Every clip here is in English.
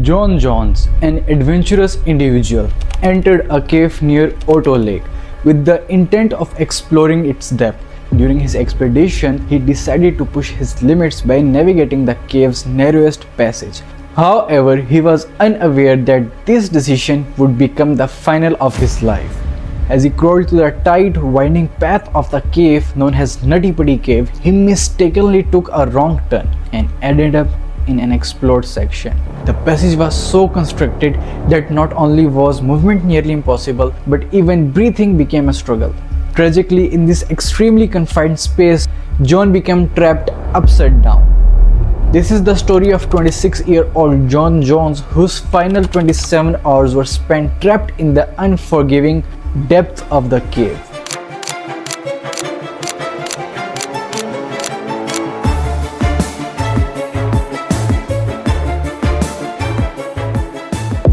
John Jones, an adventurous individual, entered a cave near Otto Lake with the intent of exploring its depth. During his expedition, he decided to push his limits by navigating the cave's narrowest passage. However, he was unaware that this decision would become the final of his life. As he crawled to the tight, winding path of the cave known as Nutty Putty Cave, he mistakenly took a wrong turn and ended up in an explored section. The passage was so constricted that not only was movement nearly impossible, but even breathing became a struggle. Tragically, in this extremely confined space, John became trapped upside down. This is the story of 26-year-old John Jones, whose final 27 hours were spent trapped in the unforgiving depth of the cave.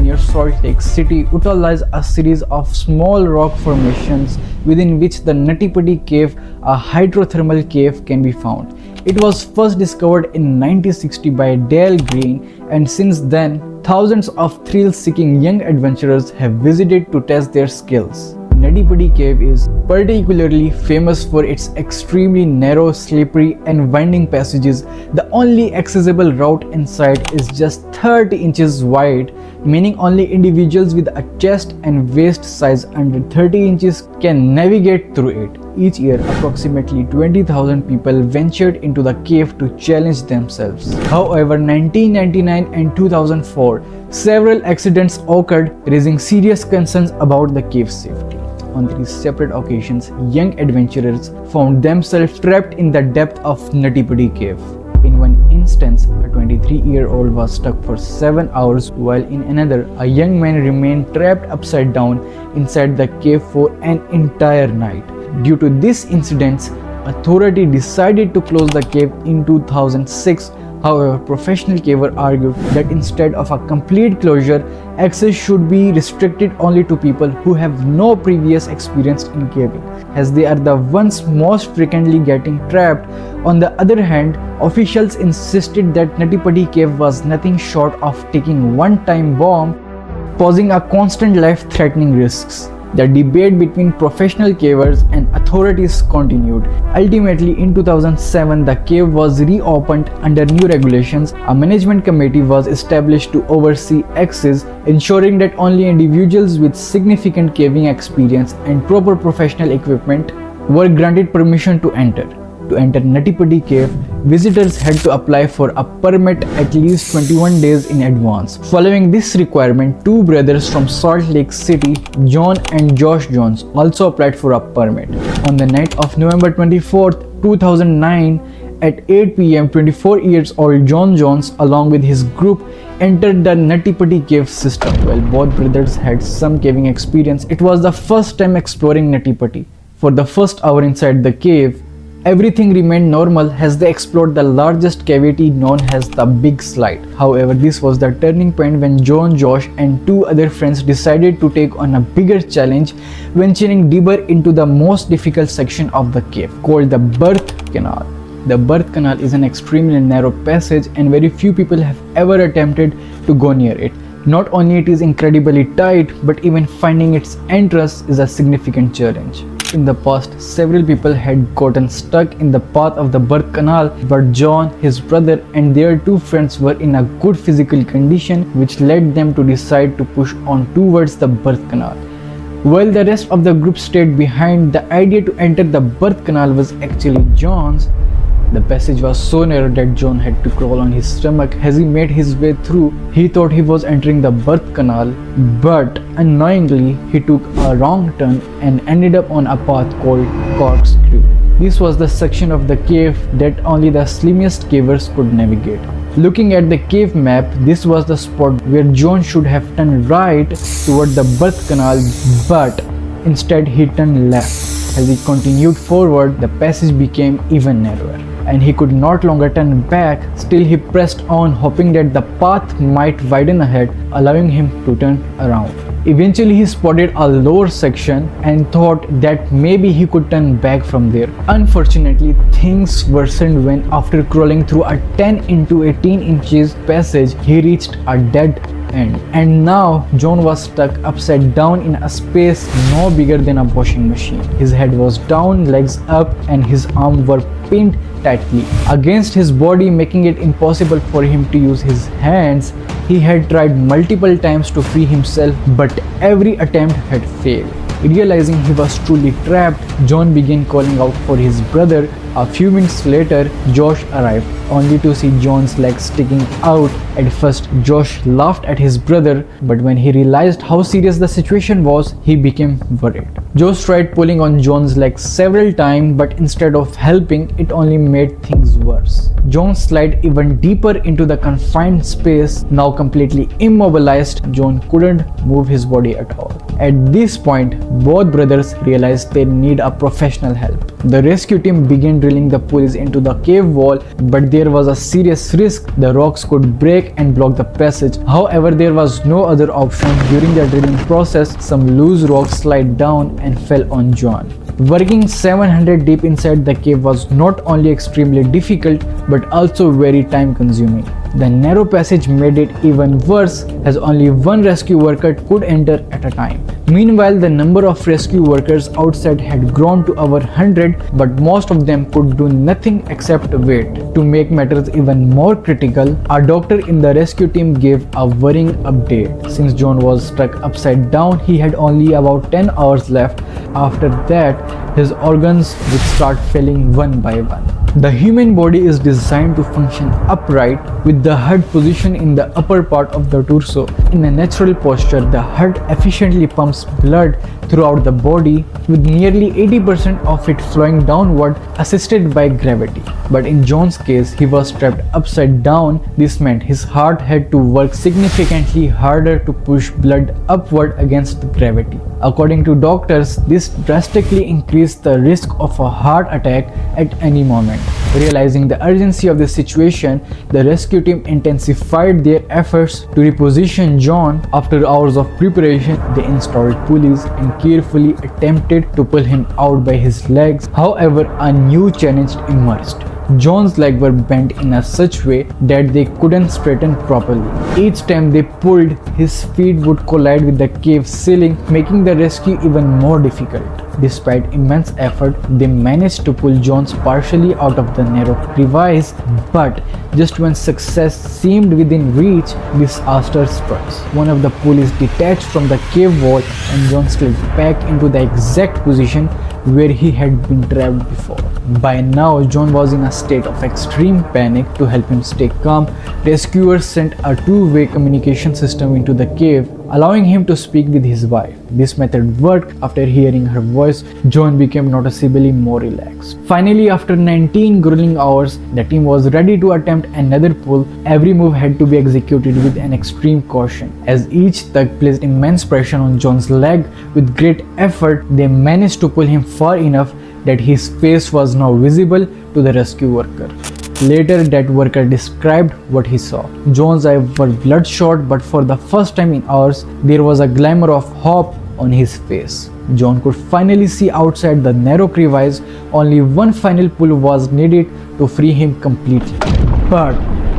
Near Salt Lake City, Utah lies a series of small rock formations within which the Nutty Putty Cave, a hydrothermal cave, can be found. It was first discovered in 1960 by Dale Green, and since then, thousands of thrill-seeking young adventurers have visited to test their skills. Nutty Putty Cave is particularly famous for its extremely narrow, slippery, and winding passages. The only accessible route inside is just 30 inches wide, meaning only individuals with a chest and waist size under 30 inches can navigate through it. Each year, approximately 20,000 people ventured into the cave to challenge themselves. However, 1999 and 2004, several accidents occurred, raising serious concerns about the cave's safety. On these separate occasions, young adventurers found themselves trapped in the depth of Nutty Putty Cave. In one instance, a 23-year-old was stuck for 7 hours, while in another, a young man remained trapped upside down inside the cave for an entire night. Due to these incidents, authorities decided to close the cave in 2006. However, professional cavers argued that instead of a complete closure, access should be restricted only to people who have no previous experience in caving, as they are the ones most frequently getting trapped. On the other hand, officials insisted that Nutty Putty Cave was nothing short of taking one-time bomb, posing a constant life-threatening risks. The debate between professional cavers and authorities continued. Ultimately, in 2007, the cave was reopened under new regulations. A management committee was established to oversee access, ensuring that only individuals with significant caving experience and proper professional equipment were granted permission to enter. To enter Nutty Putty Cave, visitors had to apply for a permit at least 21 days in advance. Following this requirement, two brothers from Salt Lake City, John and Josh Jones, also applied for a permit. On the night of November 24, 2009, at 8 p.m., 24-year-old John Jones, along with his group, entered the Nutty Putty Cave system. While both brothers had some caving experience, it was the first time exploring Nutty Putty. For the first hour inside the cave, everything remained normal as they explored the largest cavity known as the Big Slide. However, this was the turning point when John, Josh, and two other friends decided to take on a bigger challenge, venturing deeper into the most difficult section of the cave, called the Birth Canal. The Birth Canal is an extremely narrow passage, and very few people have ever attempted to go near it. Not only it is incredibly tight, but even finding its entrance is a significant challenge. In the past, several people had gotten stuck in the path of the Birth Canal, but John, his brother, and their two friends were in a good physical condition, which led them to decide to push on towards the Birth Canal. While the rest of the group stayed behind, the idea to enter the Birth Canal was actually John's. The passage was so narrow that John had to crawl on his stomach as he made his way through. He thought he was entering the Birth Canal, but unknowingly he took a wrong turn and ended up on a path called Corkscrew. This was the section of the cave that only the slimmest cavers could navigate. Looking at the cave map, this was the spot where John should have turned right toward the Birth Canal, but instead he turned left. As he continued forward, the passage became even narrower, and he could not longer turn back. Still, he pressed on, hoping that the path might widen ahead, allowing him to turn around. Eventually he spotted a lower section and thought that maybe he could turn back from there. Unfortunately, things worsened when after crawling through a 10 into 18 inches passage, he reached a dead end. And now John was stuck upside down in a space no bigger than a washing machine. His head was down, legs up, and his arms were pinned tightly against his body, making it impossible for him to use his hands. He had tried multiple times to free himself, but every attempt had failed. Realizing he was truly trapped, John began calling out for his brother. A few minutes later, Josh arrived, only to see John's legs sticking out. At first, Josh laughed at his brother, but when he realized how serious the situation was, he became worried. Josh tried pulling on John's legs several times, but instead of helping, it only made things worse. John slid even deeper into the confined space. Now completely immobilized, John couldn't move his body at all. At this point, both brothers realized they need a professional help. The rescue team began drilling the pulleys into the cave wall, but there was a serious risk the rocks could break and block the passage. However, there was no other option. During the drilling process, some loose rocks slid down and fell on John. Working 700 deep inside the cave was not only extremely difficult but also very time consuming. The narrow passage made it even worse, as only one rescue worker could enter at a time. Meanwhile, the number of rescue workers outside had grown to over 100, but most of them could do nothing except wait. To make matters even more critical, a doctor in the rescue team gave a worrying update. Since John was stuck upside down, he had only about 10 hours left. After that, his organs would start failing one by one. The human body is designed to function upright, with the head positioned in the upper part of the torso. In a natural posture, the head efficiently pumps blood throughout the body, with nearly 80% of it flowing downward, assisted by gravity. But in John's case, he was trapped upside down. This meant his heart had to work significantly harder to push blood upward against gravity. According to doctors, this drastically increased the risk of a heart attack at any moment. Realizing the urgency of the situation, the rescue team intensified their efforts to reposition John. After hours of preparation, they installed pulleys and carefully attempted to pull him out by his legs. However, a new challenge emerged. John's legs were bent in a such way that they couldn't straighten properly. Each time they pulled, his feet would collide with the cave ceiling, making the rescue even more difficult. Despite immense effort, they managed to pull John partially out of the narrow crevice, but just when success seemed within reach, disaster struck. One of the pulleys detached from the cave wall and John slid back into the exact position where he had been trapped before. By now, John was in a state of extreme panic. To help him stay calm, rescuers sent a two-way communication system into the cave, allowing him to speak with his wife. This method worked. After hearing her voice, John became noticeably more relaxed. Finally, after 19 grueling hours, the team was ready to attempt another pull. Every move had to be executed with an extreme caution, as each tug placed immense pressure on John's leg. With great effort, they managed to pull him far enough that his face was now visible to the rescue worker. Later, that worker described what he saw. John's eyes were bloodshot, but for the first time in hours, there was a glimmer of hope on his face. John could finally see outside the narrow crevice. Only one final pull was needed to free him completely. But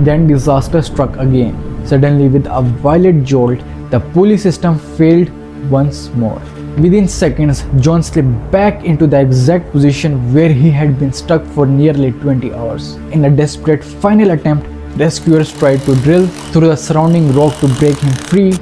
then disaster struck again. Suddenly, with a violent jolt, the pulley system failed once more. Within seconds, John slipped back into the exact position where he had been stuck for nearly 20 hours. In a desperate final attempt, rescuers tried to drill through the surrounding rock to break him free,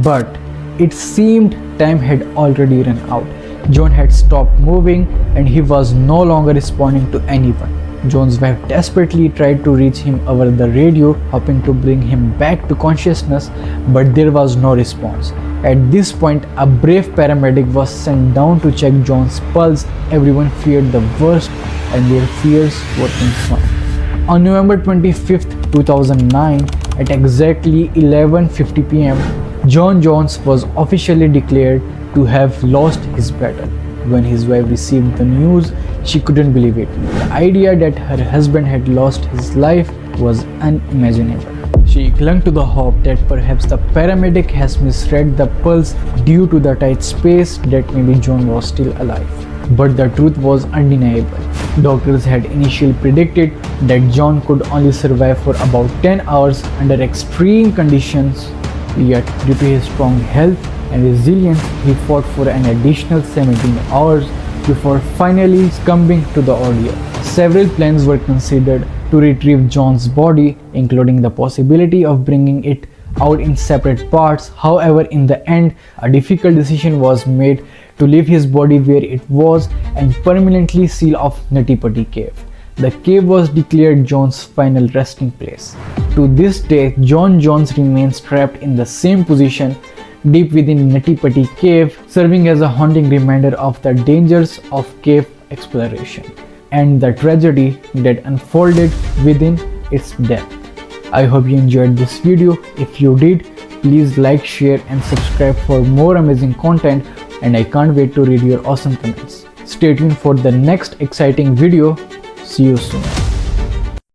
but it seemed time had already run out. John had stopped moving and he was no longer responding to anyone. John's wife desperately tried to reach him over the radio, hoping to bring him back to consciousness, but there was no response. At this point, a brave paramedic was sent down to check John's pulse. Everyone feared the worst and their fears were confirmed. On November 25th, 2009, at exactly 11:50 p.m., John Jones was officially declared to have lost his battle. When his wife received the news, she couldn't believe it. The idea that her husband had lost his life was unimaginable. She clung to the hope that perhaps the paramedic has misread the pulse due to the tight space, that maybe John was still alive. But the truth was undeniable. Doctors had initially predicted that John could only survive for about 10 hours under extreme conditions, yet due to his strong health and resilience, he fought for an additional 17 hours before finally succumbing to the ordeal. Several plans were considered to retrieve John's body, including the possibility of bringing it out in separate parts. However, in the end, a difficult decision was made to leave his body where it was and permanently seal off Nutty Putty cave. The cave was declared John's final resting place. To this day, John Jones remains trapped in the same position deep within Nutty Putty cave, serving as a haunting reminder of the dangers of cave exploration and the tragedy that unfolded within its depth. I hope you enjoyed this video. If you did, please like, share and subscribe for more amazing content, and I can't wait to read your awesome comments. Stay tuned for the next exciting video. See you soon.